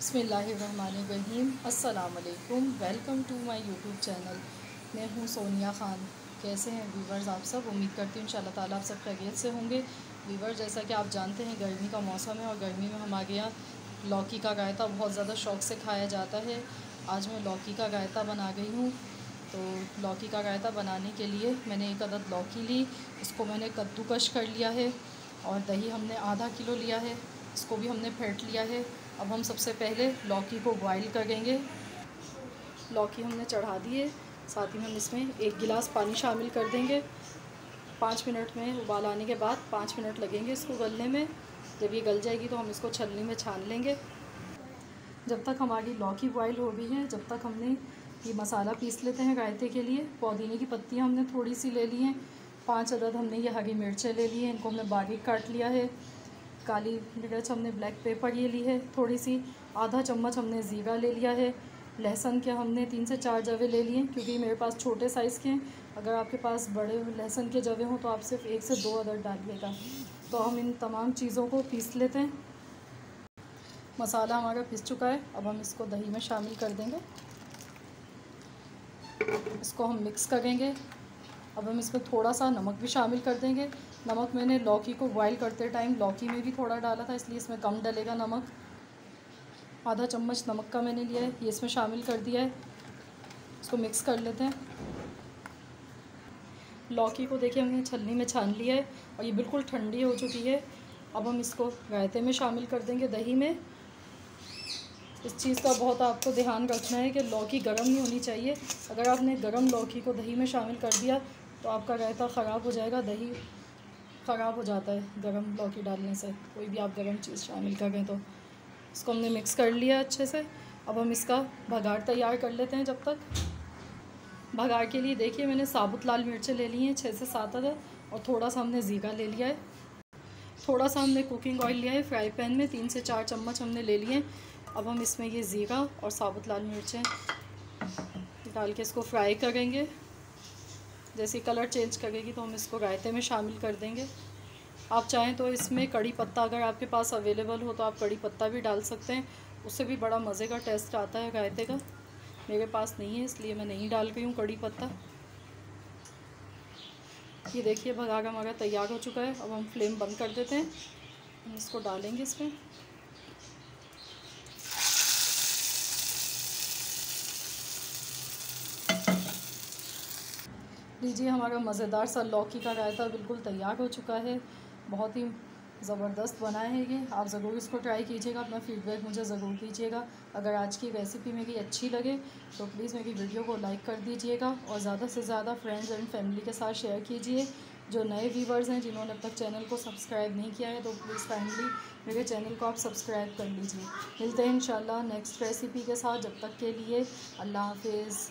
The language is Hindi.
बिस्मिल्लाहिर्रहमानिर्रहीम। अस्सलाम वालेकुम। Welcome to my YouTube channel. मैं हूँ सोनिया ख़ान। कैसे हैं व्यूवर्स आप सब? उम्मीद करती हूँ इंशाल्लाह ताला आप सब खैरियत से होंगे। व्यूवर्स, जैसा कि आप जानते हैं गर्मी का मौसम है और गर्मी में हमारे यहाँ लौकी का रायता बहुत ज़्यादा शौक़ से खाया जाता है। आज मैं लौकी का रायता बना गई हूँ। तो लौकी का रायता बनाने के लिए मैंने एक अदद लौकी ली, इसको मैंने कद्दूकश कर लिया है और दही हमने आधा किलो लिया है, इसको भी हमने फेंट लिया है। अब हम सबसे पहले लौकी को बॉईल करेंगे। लौकी हमने चढ़ा दी है, साथ ही हम इसमें 1 गिलास पानी शामिल कर देंगे। 5 मिनट में उबाल आने के बाद 5 मिनट लगेंगे इसको गलने में। जब ये गल जाएगी तो हम इसको छलनी में छान लेंगे। जब तक हमारी लौकी बॉईल हो गई है, जब तक हमने ये मसाला पीस लेते हैं रायते के लिए। पुदीने की पत्तियाँ हमने थोड़ी सी ले ली हैं। 5 अदद हमने ये हरी मिर्चें ले ली हैं, इनको हमने बारीक काट लिया है। काली मिर्च हमने ब्लैक पेपर ये ली है थोड़ी सी। आधा चम्मच हमने ज़ीरा ले लिया है। लहसुन के हमने 3 से 4 जवे ले लिए, क्योंकि मेरे पास छोटे साइज़ के हैं। अगर आपके पास बड़े लहसुन के जवे हों तो आप सिर्फ 1 से 2 अदद डालिएगा। तो हम इन तमाम चीज़ों को पीस लेते हैं। मसाला हमारा पिस चुका है, अब हम इसको दही में शामिल कर देंगे। इसको हम मिक्स करेंगे। अब हम इसमें थोड़ा सा नमक भी शामिल कर देंगे। नमक मैंने लौकी को बॉईल करते टाइम लौकी में भी थोड़ा डाला था, इसलिए इसमें कम डलेगा नमक। आधा चम्मच नमक का मैंने लिया है, ये इसमें शामिल कर दिया है। इसको मिक्स कर लेते हैं। लौकी को देखिए हमने छलनी में छान लिया है और ये बिल्कुल ठंडी हो चुकी है। अब हम इसको रायते में शामिल कर देंगे, दही में। इस चीज़ का बहुत आपको ध्यान रखना है कि लौकी गर्म नहीं होनी चाहिए। अगर आपने गर्म लौकी को दही में शामिल कर दिया तो आपका रायता ख़राब हो जाएगा। दही ख़राब हो जाता है गर्म लौकी डालने से, कोई भी आप गर्म चीज़ शामिल करें तो। इसको हमने मिक्स कर लिया अच्छे से। अब हम इसका भगार तैयार कर लेते हैं। जब तक भगार के लिए देखिए मैंने साबुत लाल मिर्चें ले ली हैं 6 से 7 अदद, और थोड़ा सा हमने ज़ीरा ले लिया है। थोड़ा सा हमने कुकिंग ऑयल लिया है फ्राई पैन में, 3 से 4 चम्मच हमने ले लिए। अब हम इसमें ये ज़ीरा और साबुत लाल मिर्चें डाल के इसको फ्राई करेंगे। जैसे कलर चेंज करेगी तो हम इसको रायते में शामिल कर देंगे। आप चाहें तो इसमें कड़ी पत्ता, अगर आपके पास अवेलेबल हो तो आप कड़ी पत्ता भी डाल सकते हैं, उससे भी बड़ा मज़े का टेस्ट आता है रायते का। मेरे पास नहीं है इसलिए मैं नहीं डाल रही हूँ कड़ी पत्ता। ये देखिए भगार हमारा तैयार हो चुका है। अब हम फ्लेम बंद कर देते हैं। हम इसको डालेंगे इसमें। लीजिए हमारा मज़ेदार सा लौकी का रायता बिल्कुल तैयार हो चुका है। बहुत ही ज़बरदस्त बना है ये। आप ज़रूर इसको ट्राई कीजिएगा, अपना फ़ीडबैक मुझे ज़रूर दीजिएगा। अगर आज की रेसिपी मेरी अच्छी लगे तो प्लीज़ मेरी वीडियो को लाइक कर दीजिएगा और ज़्यादा से ज़्यादा फ्रेंड्स एंड फैमिली के साथ शेयर कीजिए। जो नए व्यूवर्स हैं जिन्होंने अब तक चैनल को सब्सक्राइब नहीं किया है तो प्लीज़ काइंडली मेरे चैनल को आप सब्सक्राइब कर लीजिए। मिलते हैं इंशाल्लाह नेक्स्ट रेसिपी के साथ। जब तक के लिए अल्लाह हाफिज़।